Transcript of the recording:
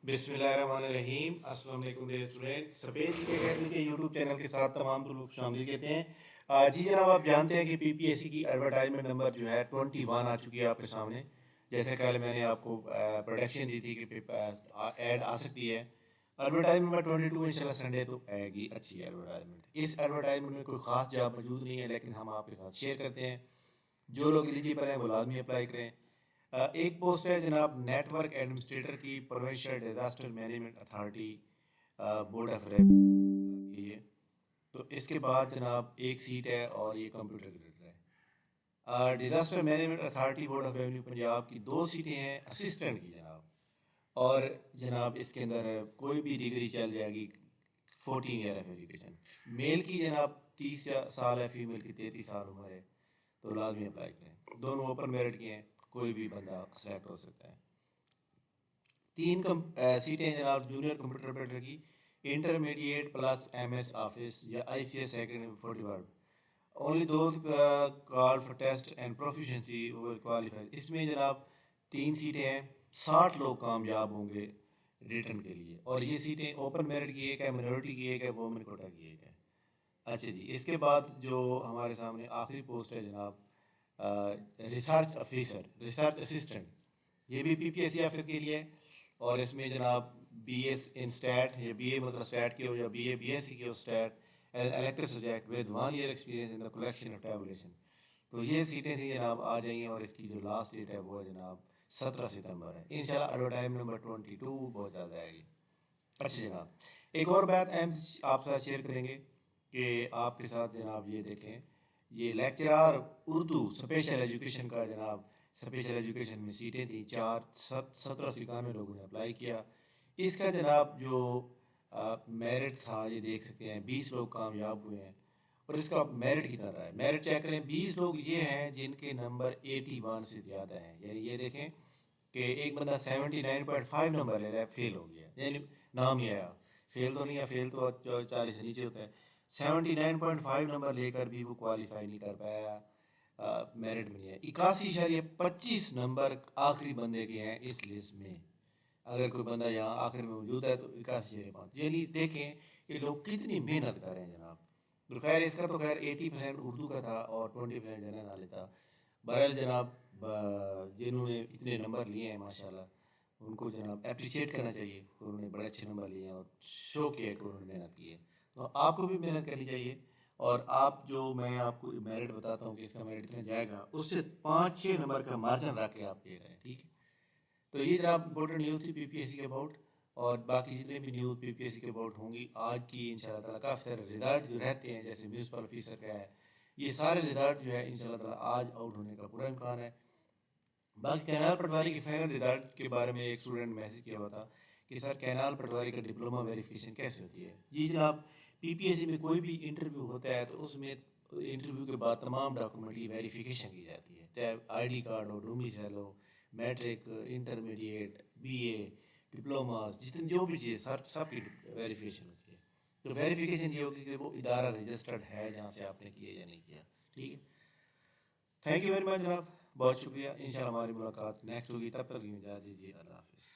बिस्मिल्लाहिर्रहमानिर्रहीम। अस्सलाम वालेकुम डियर स्टूडेंट। सफ़ेद की अकेडमी के यूट्यूब चैनल के साथ तमाम लोग शामिल कहते हैं। जी जनाब, आप जानते हैं कि पीपीएससी की एडवर्टाइजमेंट नंबर जो है 21 आ चुकी है आपके सामने। जैसे कल मैंने आपको प्रोडक्शन दी थी कि ऐड आ सकती है। एडवर्टाइजमेंट नंबर 22 इंशाल्लाह संडे तो आएगी अच्छी एडवर्टाइजमेंट। इस एडवर्टाइजमेंट में कोई ख़ास जॉब मौजूद नहीं है, लेकिन हम आपके साथ शेयर करते हैं। जो लोग एलिजिबल हैं वो लाजमी अप्लाई करें। एक पोस्ट है जनाब नेटवर्क एडमिनिस्ट्रेटर की, provincial disaster management authority board of revenue. तो इसके बाद जनाब एक सीट है और ये कंप्यूटर ग्रेडर है। Disaster management authority board of revenue Punjab की 2 सीटें हैं असिस्टेंट की जनाब। और जनाब इसके अंदर कोई भी डिग्री चल जाएगी। 14 ईयर ऑफ एजुकेशन। मेल की जनाब 30 साल है, फीमेल की 33 साल उम्र है। तो लाजमी अप्लाई करें। दोनों ओपन मेरिट की हैं, कोई भी बंदा सेलेक्ट हो सकता है। 3 सीटें जनाब जूनियर कंप्यूटर ऑपरेटर की, इंटरमीडिएट प्लस एमएस ऑफिस या ICS second 40 word. Only those called for test and proficiency will qualify. इसमें जनाब 3 सीटें हैं, 60 लोग कामयाब होंगे रिटर्न के लिए। और ये सीटें ओपन मेरिट की एक है, माइनॉरिटी की एक है, वोमेन कोटा की एक है। अच्छा जी, इसके बाद जो हमारे सामने आखिरी पोस्ट है जनाब रिसर्च ऑफिसर, रिसर्च असिस्टेंट। ये भी पीपीएससी ऑफिस के लिए है। और इसमें जनाब बीएस इन स्टैट या बीए मतलब स्टैट के हो या बीए बीएससी के हो stat elective subject with 1 year experience in the collection of tabulation. तो ये सीटें थी जनाब, आ जाइए। और इसकी जो लास्ट डेट है वो है जनाब 17 सितंबर है। इंशाल्लाह एडवर्टाइजमेंट नंबर 22 बहुत जल्द आएगी। अच्छा जनाब, एक और बात अहम आप साथ शेयर करेंगे कि आपके साथ जनाब ये देखें, ये लेक्चरार उर्दू स्पेशल एजुकेशन का जनाब, स्पेशल एजुकेशन में सीटें थी 1791 लोगों ने अप्लाई किया। इसका जनाब जो मेरिट था ये देख सकते हैं, 20 लोग कामयाब हुए हैं। और इसका मेरिट कितना रहा है, मेरिट चेक करें। 20 लोग ये हैं जिनके नंबर 81 से ज़्यादा हैं। यानी ये देखें कि एक बंदा 79.5 नंबर ले रहा है, फेल हो गया, यानी नाम ही आया। फेल तो नहीं है, फेल तो 40 से नीचे होता है। 79.5 नंबर लेकर भी वो क्वालिफाई नहीं कर पाया, मेरिट में नहीं है। 81.25 नंबर आखिरी बंदे के हैं इस लिस्ट में। अगर कोई बंदा यहाँ आखिर में मौजूद है तो 81.5, यानी देखें कि लोग कितनी मेहनत कर रहे हैं जनाब। तो खैर इसका तो खैर 80% उर्दू का था और 20% जनरल नॉलेज था। बहरहाल जनाब जिन्होंने इतने नंबर लिए हैं माशाल्लाह, उनको जनाब अप्रिशिएट करना चाहिए। उन्होंने बड़े अच्छे नंबर लिए हैं और शो किया कि उन्होंने मेहनत की है। तो आपको भी मेहनत करनी चाहिए। और आप जो मैं आपको मेरिट बताता हूँ कि इसका मेरिट इतना जाएगा, उससे 5-6 नंबर का मार्जिन रख के आप दे रहे हैं, ठीक है। तो ये जनाब इंपॉर्टेंट न्यूज़ थी पीपीएससी के अबाउट। और बाकी जितने भी न्यूज़ पीपीएससी के अबाउट होंगी आज की इंशाल्लाह ताला, काफ़ी सारे रिजल्ट जो रहते हैं जैसे म्यूनसिपल ऑफिसर का है, ये सारे रिजल्ट जो है इंशाल्लाह ताला आज आउट होने का पूरा इम्कान है। बाकी कैनाल पटवारी के फाइनल रिजल्ट के बारे में एक स्टूडेंट मैसेज किया हुआ था कि सर कैनाल पटवारी का डिप्लोमा वेरिफिकेशन कैसे होती है। जी जनाब, पीपीएससी में कोई भी इंटरव्यू होता है तो उसमें इंटरव्यू के बाद तमाम डॉक्यूमेंट की वेरिफिकेशन की जाती है, चाहे आईडी कार्ड हो, डोमिसाइल हो, मैट्रिक, इंटरमीडिएट, बीए, डिप्लोमास, जितनी जो भी चीज़ सब की वेरिफिकेशन होती है। तो वेरिफिकेशन ये होगी कि वो इदारा रजिस्टर्ड है जहाँ से आपने किया या नहीं किया, ठीक है। थैंक यू वेरी मच जनाब, बहुत शुक्रिया। इंशाल्लाह हमारी मुलाकात नेक्स्ट होगी, तब तक इजाज़त दीजिए। अल्लाह हाफिज़।